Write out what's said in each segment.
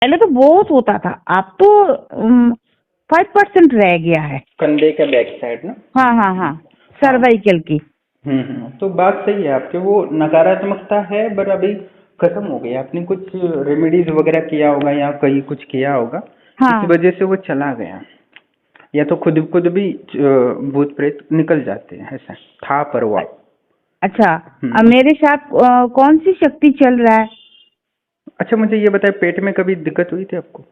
पहले तो बहुत होता था, अब तो 5% रह गया है। कंधे का बैक साइड ना? हाँ हाँ हाँ, हाँ। सर्वाइकल की। तो बात सही है आपके, वो नकारात्मकता है पर अभी खत्म हो गई। आपने कुछ रेमेडीज वगैरह किया होगा या कहीं कुछ किया होगा, इस हाँ। वजह से वो चला गया। या तो खुद खुद भी भूत प्रेत निकल जाते हैं, ऐसा था परवाह। अच्छा, अब हम्म। मेरे साथ कौन सी शक्ति चल रहा है? अच्छा, मुझे ये बताए, पेट में कभी दिक्कत हुई थी आपको?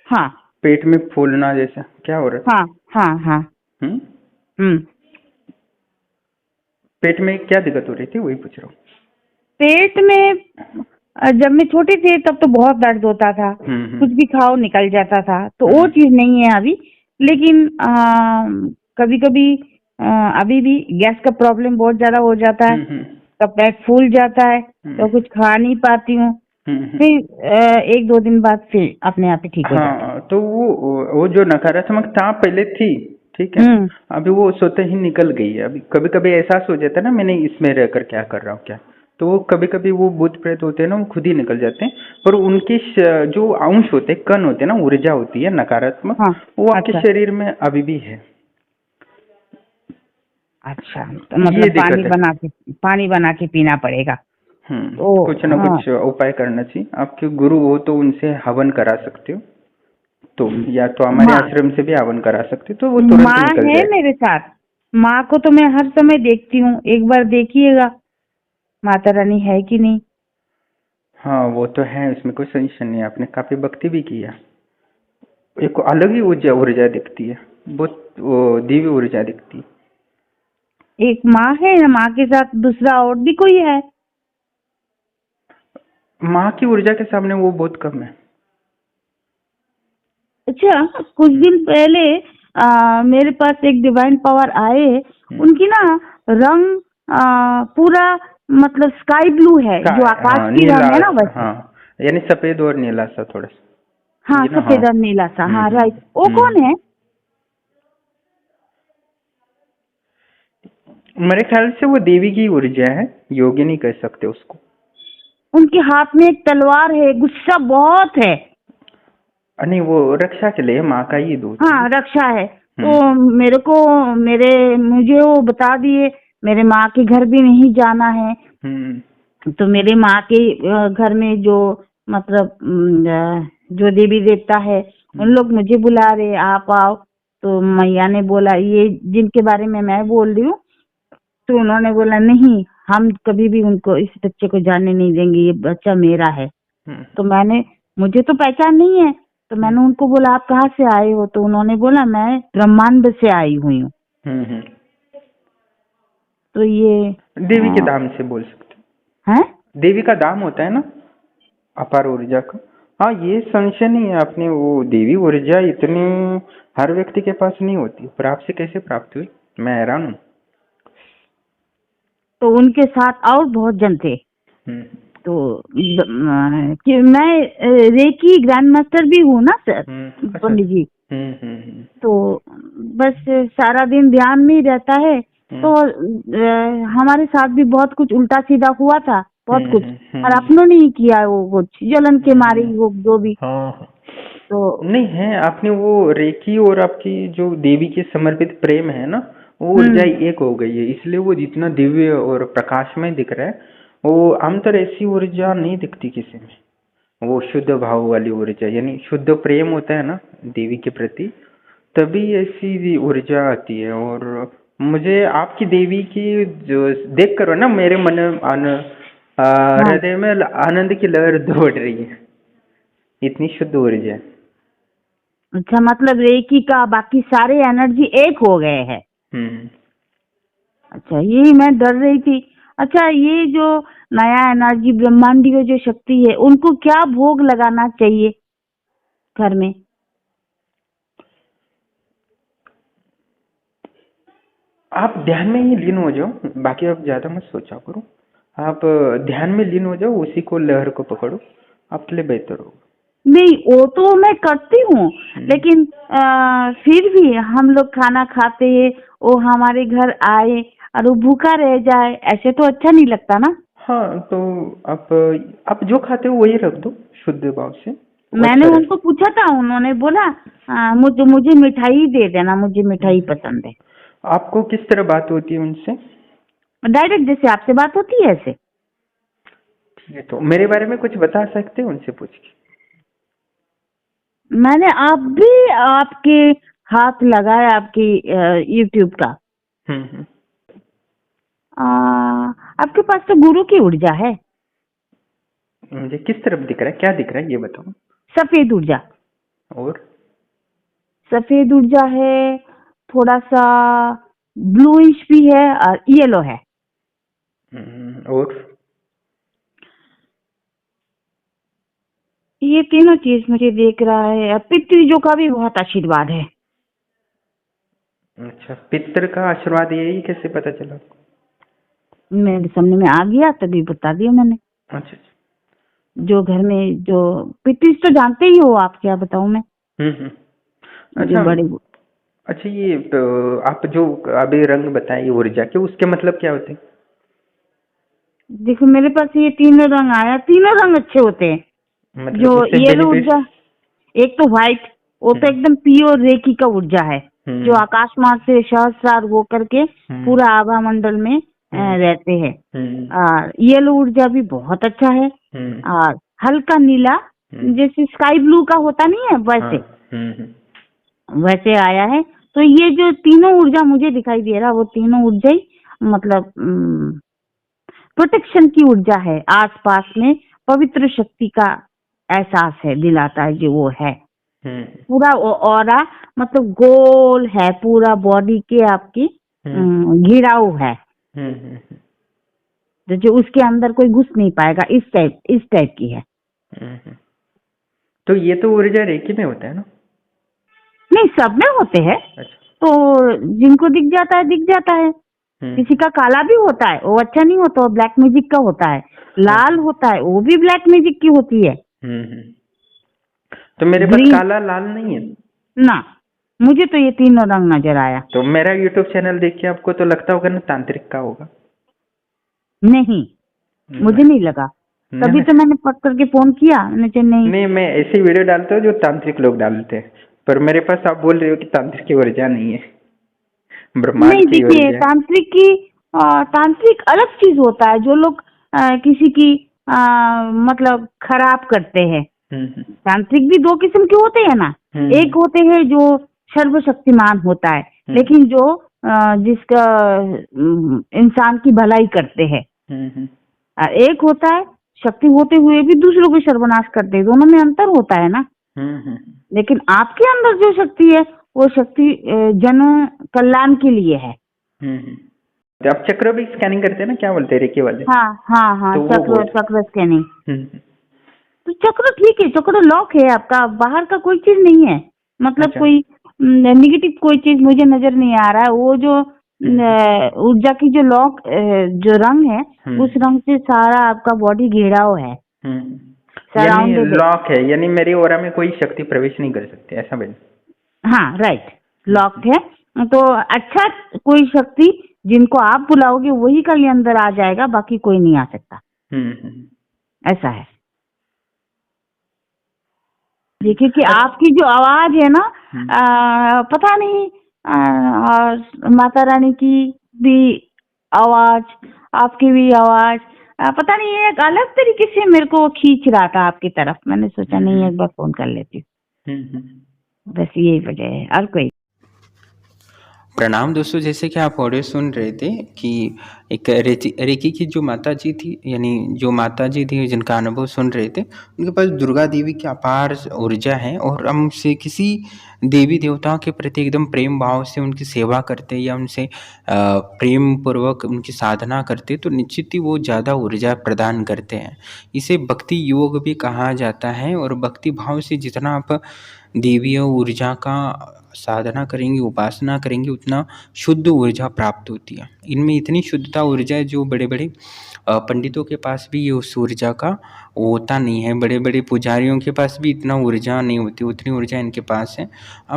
हाँ पेट में फूलना जैसा क्या हो रहा हाँ हाँ हाँ। था? हम्म। पेट में क्या दिक्कत हो रही थी, वही पूछ रहा हूँ। पेट में जब मैं छोटी थी तब तो बहुत दर्द होता था, कुछ भी खाओ निकल जाता था, तो वो हम्म। चीज नहीं है अभी। लेकिन कभी कभी अभी भी गैस का प्रॉब्लम बहुत ज्यादा हो जाता है, हम्म। तो पेट फूल जाता है, हम्म। तो कुछ खा नहीं पाती हूँ। हम्म। फिर 1-2 दिन बाद फिर अपने आप ही ठीक हो जाता हाँ, तो वो जो नकारात्मकता पहले थी, ठीक है। है, अभी वो स्वतः ही निकल गई है। अभी कभी कभी एहसास हो जाता है ना, मैंने इसमें रहकर क्या कर रहा हूँ क्या, तो वो कभी कभी वो भूत प्रेत होते हैं ना, वो खुद ही निकल जाते हैं। पर उनके जो अंश होते हैं, कण होते हैं ना, ऊर्जा होती है नकारात्मक, हाँ। वो आपके अच्छा शरीर में अभी भी है। अच्छा, तो ये मतलब दिक्कत है। पानी बना के पीना पड़ेगा। तो कुछ ना हाँ। कुछ उपाय करना चाहिए। आपके गुरु हो तो उनसे हवन करा सकते हो, तो या तो हमारे माँ आश्रम से भी हवन करा सकते हो, तो वो तुरंत माँ निकल है जाएगा। मेरे साथ। माँ को तो मैं हर समय देखती हूँ, एक बार देखिएगा माता रानी है कि नहीं। हाँ, वो तो है, उसमें कोई संशय नहीं है। आपने काफी भक्ति भी किया। एक अलग ही ऊर्जा ऊर्जा दिखती है, बहुत वो दिव्य ऊर्जा दिखती है। एक माँ है, माँ के साथ दूसरा और भी कोई है? माँ की ऊर्जा के सामने वो बहुत कम है। अच्छा, कुछ हम्म। दिन पहले मेरे पास एक डिवाइन पावर आए। हम्म। उनकी ना रंग पूरा मतलब स्काई ब्लू है, जो आकाश हाँ, की नीला। रंग है ना वैसे। हाँ, यानी सफेद और नीला सा थोड़ा सा, हाँ, ये ना? हाँ। सफेद और नीला सा, हाँ हम्म। राइट। वो हम्म। कौन है? मेरे ख्याल से वो देवी की ऊर्जा है, योगी नहीं कह सकते उसको। उनके हाथ में एक तलवार है, गुस्सा बहुत है। नहीं, वो रक्षा के लिए माँ का ही दूत है वो। हाँ, रक्षा है। तो हम्म। मेरे को मेरे मुझे वो बता दिए मेरे माँ के घर भी नहीं जाना है। हम्म। तो मेरे माँ के घर में जो मतलब जो देवी देवता है, उन हम्म। लोग मुझे बुला रहे, आप आओ। तो मैया ने बोला ये जिनके बारे में मैं बोल रही हूँ, तो उन्होंने बोला नहीं, हम कभी भी उनको, इस बच्चे को जाने नहीं देंगे, ये बच्चा मेरा है। हम्म। तो मुझे तो पहचान नहीं है, तो हम्म। मैंने उनको बोला आप कहाँ से आए हो? तो उन्होंने बोला मैं ब्रह्मांड से आई हुई हूँ। हम्म। तो ये देवी के धाम से बोल सकते है। हो। देवी का धाम होता है ना, अपार ऊर्जा का। हाँ, ये संशय नहीं है। आपने वो देवी ऊर्जा इतनी हर व्यक्ति के पास नहीं होती, पर आपसे कैसे प्राप्त हुई, मैं हैरान हूँ। तो उनके साथ और बहुत जन थे। हम्म। तो कि मैं रेकी ग्रैंड मास्टर भी हूँ ना सर, अच्छा। पंडित जी। हम्म। हम्म। तो बस सारा दिन ध्यान में ही रहता है। हम्म। तो हमारे साथ भी बहुत कुछ उल्टा सीधा हुआ था, बहुत हम्म। कुछ। हम्म। और हम्म। अपनों ने ही किया वो कुछ जलन के मारे हम्म। ही, वो जो भी। हाँ, हाँ। तो नहीं है, आपने वो रेकी और आपकी जो देवी के समर्पित प्रेम है ना, वो ऊर्जा हम्म। एक हो गई है, इसलिए वो जितना दिव्य और प्रकाशमय दिख रहा है, वो आमतौर ऐसी ऊर्जा नहीं दिखती किसी में। वो शुद्ध भाव वाली ऊर्जा, यानी शुद्ध प्रेम होता है ना देवी के प्रति, तभी ऐसी ऊर्जा आती है। और मुझे आपकी देवी की जो देख कर ना, मेरे मन हाँ। हृदय में आनंद की लहर दौड़ रही है, इतनी शुद्ध ऊर्जा है। अच्छा, मतलब रेकी का बाकी सारे एनर्जी एक हो गए हैं। हम्म। अच्छा, यही मैं डर रही थी। अच्छा, ये जो नया एनर्जी ब्रह्मांडीय जो शक्ति है, उनको क्या भोग लगाना चाहिए घर में? आप ध्यान में ही लीन हो जाओ, बाकी आप ज्यादा मत सोचा करो। आप ध्यान में लीन हो जाओ, उसी को लहर को पकड़ो, आपके लिए बेहतर होगा। नहीं, वो तो मैं करती हूँ, हम्म। लेकिन फिर भी हम लोग खाना खाते हैं, वो हमारे घर आए और वो भूखा रह जाए, ऐसे तो अच्छा नहीं लगता ना। हाँ, तो आप जो खाते हो वही रख दो शुद्ध भाव से, वो मैंने अच्छा उनको रहेगा। पूछा था, उन्होंने बोला मुझे मुझे मिठाई दे देना, मुझे मिठाई पसंद है। आपको किस तरह बात होती है उनसे? डायरेक्ट जैसे आपसे बात होती है ऐसे। ठीक है, तो मेरे बारे में कुछ बता सकते हैं उनसे पूछ के? मैंने आप भी आपके हाथ लगाया आपकी यूट्यूब का। हम्म। आ, आपके पास तो गुरु की ऊर्जा है। मुझे किस तरफ दिख रहा है, क्या दिख रहा है ये बताओ। सफेद ऊर्जा। और सफेद ऊर्जा है, थोड़ा सा ब्लूइश भी है और येलो है। और ये तीनों चीज मुझे देख रहा है। और पितृजों का भी बहुत आशीर्वाद है। अच्छा, पितर का आशीर्वाद, यही कैसे पता चला आपको? मेरे सामने में आ गया तभी बता दिया मैंने। अच्छा अच्छा। जो घर में जो पितृ तो जानते ही हो आप, क्या बताऊं मैं। हम्म। जो अच्छा बड़े, अच्छा, ये तो आप जो अभी रंग बताए ऊर्जा के, उसके मतलब क्या होते हैं? देखो मेरे पास ये तीनों रंग आया, तीनों रंग अच्छे होते हैं। मतलब जो उससे येलो बेनिफिट? ऊर्जा, एक तो व्हाइट, वो तो हम्म एकदम प्योर रेकी का ऊर्जा है। जो हम्म आकाश मार्ग से सहस्रार हो करके हम्म पूरा आभा मंडल में हम्म रहते हैं। हम्म और येलो ऊर्जा भी बहुत अच्छा है। हम्म और हल्का नीला, हम्म, जैसे स्काई ब्लू का होता नहीं है हाँ। वैसे, हम्म। वैसे आया है। तो ये जो तीनों ऊर्जा मुझे दिखाई दे रहा, वो तीनों ऊर्जा ही मतलब प्रोटेक्शन की ऊर्जा है। आसपास में पवित्र शक्ति का एहसास है, दिलाता है जो वो है। हम्म पूरा ऑरा मतलब गोल है, पूरा बॉडी के आपकी हम्म घिराव है। हम्म तो जो उसके अंदर कोई घुस नहीं पाएगा, इस टाइप की है। हम्म। तो ये तो ऊर्जा रेकी में होता है ना? नहीं, सब में होते हैं। अच्छा। तो जिनको दिख जाता है दिख जाता है। हम्म किसी का काला भी होता है, वो अच्छा नहीं होता, वो ब्लैक मैजिक का होता है। हाँ। लाल होता है, वो भी ब्लैक मैजिक की होती है। हम्म। तो मेरे पास ग्रीन, काला लाल नहीं है। ना, मुझे तो ये तीनों रंग नजर आया। तो मेरा यूट्यूब चैनल देख के आपको तो लगता होगा ना तांत्रिक का होगा? नहीं, मुझे नहीं लगा। तभी नहीं तो मैंने पक करके फोन किया, मैंने कहा नहीं। नहीं, मैं ऐसी वीडियो डालता हूँ जो तांत्रिक लोग डालते हैं, पर मेरे पास आप बोल रहे हो कि तांत्रिक की ऊर्जा नहीं है, ब्रह्मांड नहीं, की देखिए ऊर्जा है। तांत्रिक की तांत्रिक अलग चीज होता है। जो लोग किसी की मतलब खराब करते हैं। हम्म तांत्रिक भी दो किस्म के होते हैं ना। हम्म एक होते हैं जो सर्वशक्तिमान होता है, हम्म लेकिन जो जिसका इंसान की भलाई करते हैं। हम्म और एक होता है शक्ति होते हुए भी दूसरों को सर्वनाश करते हैं। दोनों में अंतर होता है ना। हम्म। लेकिन आपके अंदर जो शक्ति है, वो शक्ति जन कल्याण के लिए है। हम्म। तो आप चक्र भी स्कैनिंग करते हैं ना, क्या बोलते हैं रेकी वाले? हाँ हाँ हाँ, तो वो चक्र बोल। चक्र स्कैनिंग। हम्म। तो चक्र ठीक है, चक्र लॉक है आपका, बाहर का कोई चीज नहीं है। मतलब अच्छा। कोई नेगेटिव कोई चीज मुझे नजर नहीं आ रहा है। वो जो हम्म ऊर्जा की जो लॉक जो रंग है, उस हम्म रंग से सारा आपका बॉडी घिराव है, यानी सराउंडेड है। लॉक है, यानी मेरी ओरा में कोई शक्ति प्रवेश नहीं कर सकती, ऐसा बोल? हाँ राइट, लॉक्ड हम्म है। तो अच्छा, कोई शक्ति जिनको आप बुलाओगे वही कल अंदर आ जाएगा, बाकी कोई नहीं आ सकता। हम्म। ऐसा है। देखिए कि अच्छा। आपकी जो आवाज है ना, हम्म पता नहीं, और माता रानी की भी आवाज, आपकी भी आवाज, पता नहीं, एक अलग तरीके से मेरे को खींच रहा था आपकी तरफ। मैंने सोचा नहीं, हम्म एक बार फोन कर लेती हम्म। हूँ। बस यही वजह है, और कोई। प्रणाम दोस्तों, जैसे कि आप ऑडियो सुन रहे थे कि एक रेकी की जो माता जी थी, यानी जो माता जी थी जिनका अनुभव सुन रहे थे, उनके पास दुर्गा देवी की अपार ऊर्जा है। और हम उनसे किसी देवी देवताओं के प्रति एकदम प्रेम भाव से उनकी सेवा करते या उनसे प्रेम पूर्वक उनकी साधना करते, तो निश्चित ही वो ज़्यादा ऊर्जा प्रदान करते हैं। इसे भक्ति योग भी कहा जाता है। और भक्ति भाव से जितना आप देवीय ऊर्जा का साधना करेंगे, उपासना करेंगे, उतना शुद्ध ऊर्जा प्राप्त होती है। इनमें इतनी शुद्धता ऊर्जा है जो बड़े बड़े पंडितों के पास भी ये उस ऊर्जा का होता नहीं है, बड़े बड़े पुजारियों के पास भी इतना ऊर्जा नहीं होती, उतनी ऊर्जा इनके पास है।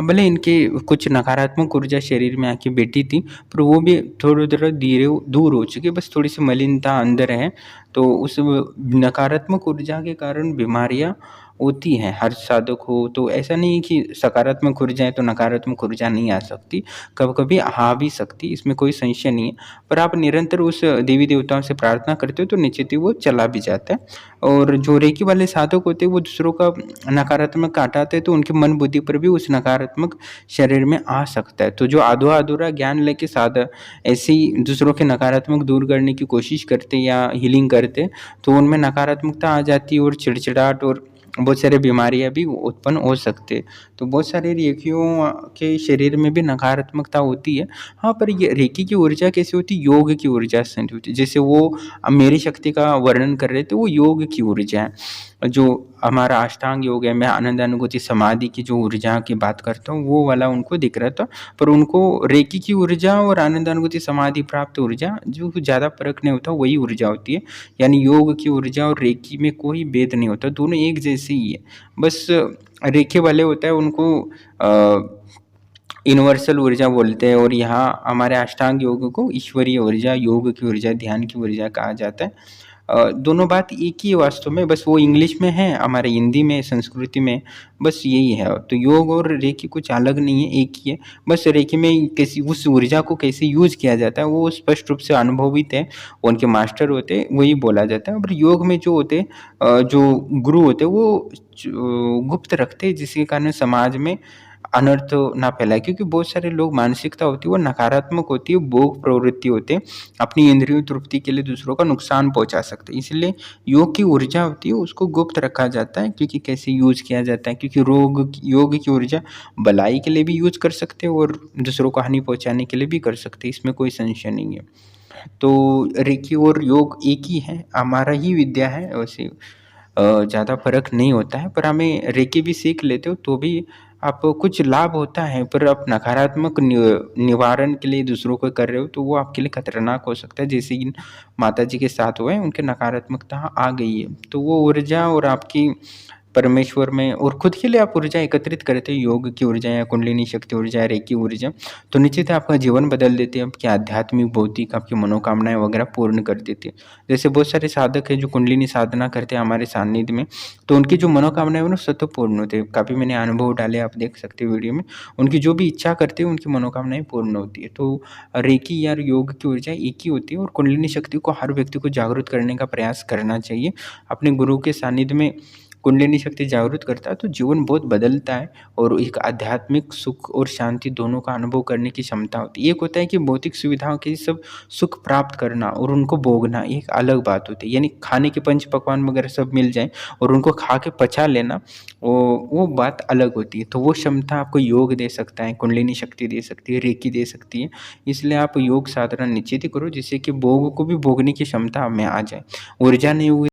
भले इनके कुछ नकारात्मक ऊर्जा शरीर में आके बैठी थी, पर वो भी थोड़ा थोड़ा धीरे दूर हो चुकी है, बस थोड़ी सी मलिनता अंदर है। तो उस नकारात्मक ऊर्जा के कारण बीमारियां होती हैं हर साधक को। तो ऐसा नहीं है कि सकारात्मक ऊर्जा है तो नकारात्मक ऊर्जा नहीं आ सकती, कभी कभी आ भी सकती, इसमें कोई संशय नहीं है। पर आप निरंतर उस देवी देवताओं से प्रार्थना करते हो तो निश्चित ही वो चला भी जाता है। और जो रेकी वाले साधक होते हैं वो दूसरों का नकारात्मक हटाते हैं, तो उनके मन बुद्धि पर भी उस नकारात्मक शरीर में आ सकता है। तो जो आधा अधूरा ज्ञान लेके साधक ऐसे ही दूसरों के नकारात्मक दूर करने की कोशिश करते या हीलिंग करते, तो उनमें नकारात्मकता आ जाती है और चिड़चिड़ाहट और बहुत सारी बीमारियां भी उत्पन्न हो सकते हैं। तो बहुत सारे रेकियों के शरीर में भी नकारात्मकता होती है। हाँ, पर ये रेकी की ऊर्जा कैसी होती है? योग की ऊर्जा से होती है। जैसे वो मेरी शक्ति का वर्णन कर रहे थे, वो योग की ऊर्जा है। जो हमारा अष्टांग योग है, मैं आनंद अनुभूति समाधि की जो ऊर्जा की बात करता हूँ, वो वाला उनको दिख रहा था। पर उनको रेकी की ऊर्जा और आनंद अनुभूति समाधि प्राप्त ऊर्जा जो ज़्यादा फर्क नहीं होता, वही ऊर्जा होती है। यानी योग की ऊर्जा और रेकी में कोई भेद नहीं होता, दोनों एक जैसे ही है। बस रेकी वाले होता है उनको यूनिवर्सल ऊर्जा बोलते हैं, और यहाँ हमारे अष्टांग योग को ईश्वरीय ऊर्जा, योग की ऊर्जा, ध्यान की ऊर्जा कहा जाता है। दोनों बात एक ही है वास्तव में, बस वो इंग्लिश में है, हमारे हिंदी में, संस्कृति में बस यही है। तो योग और रेकी कुछ अलग नहीं है, एक ही है। बस रेकी में किसी उस ऊर्जा को कैसे यूज किया जाता है वो स्पष्ट रूप से अनुभवित है, उनके मास्टर होते हैं, वही बोला जाता है। और योग में जो होते जो गुरु होते हैं वो गुप्त रखते हैं, जिसके कारण समाज में अनर्थ ना फैलाए। क्योंकि बहुत सारे लोग मानसिकता होती है वो नकारात्मक होती है, भोग प्रवृत्ति होते हैं, अपनी इंद्रियों तृप्ति के लिए दूसरों का नुकसान पहुंचा सकते हैं। इसलिए योग की ऊर्जा होती है उसको गुप्त रखा जाता है, क्योंकि कैसे यूज किया जाता है, क्योंकि योग की ऊर्जा भलाई के लिए भी यूज कर सकते हैं और दूसरों को हानि पहुंचाने के लिए भी कर सकते हैं, इसमें कोई संशय नहीं है। तो रेकी और योग एक ही है, हमारा ही विद्या है। वैसे ज़्यादा फर्क नहीं होता है, पर हमें रेकी भी सीख लेते हो तो भी आपको कुछ लाभ होता है। पर आप नकारात्मक निवारण के लिए दूसरों को कर रहे हो तो वो आपके लिए खतरनाक हो सकता है। जैसे इन माता जी के साथ हुआ है, उनके नकारात्मकता आ गई है, तो वो ऊर्जा और आपकी परमेश्वर में और खुद के लिए आप ऊर्जा एकत्रित करते हो, योग की ऊर्जा या कुंडलिनी शक्ति ऊर्जा या रेकी ऊर्जा, तो निश्चित है आपका जीवन बदल देती है, आपकी आध्यात्मिक, भौतिक, आपकी मनोकामनाएं वगैरह पूर्ण कर देती है। जैसे बहुत सारे साधक हैं जो कुंडलिनी साधना करते हैं हमारे सानिध्य में, तो उनकी जो मनोकामनाएं वो स्वतः पूर्ण होती है। काफ़ी मैंने अनुभव डाले, आप देख सकते हो वीडियो में, उनकी जो भी इच्छा करते हैं उनकी मनोकामनाएं पूर्ण होती है। तो रेकी या योग की ऊर्जा एक ही होती है, और कुंडलिनी शक्ति को हर व्यक्ति को जागृत करने का प्रयास करना चाहिए। अपने गुरु के सानिध्य में कुंडलिनी शक्ति जागृत करता है तो जीवन बहुत बदलता है, और एक आध्यात्मिक सुख और शांति दोनों का अनुभव करने की क्षमता होती है। एक होता है कि भौतिक सुविधाओं के सब सुख प्राप्त करना और उनको भोगना एक अलग बात होती है, यानी खाने के पंच पकवान वगैरह सब मिल जाए और उनको खा के पचा लेना, वो बात अलग होती है। तो वो क्षमता आपको योग दे सकता है, कुंडलिनी शक्ति दे सकती है, रेकी दे सकती है। इसलिए आप योग साधना निश्चित ही करो, जिससे कि भोग को भी भोगने की क्षमता में आ जाए। ऊर्जा नहीं हुई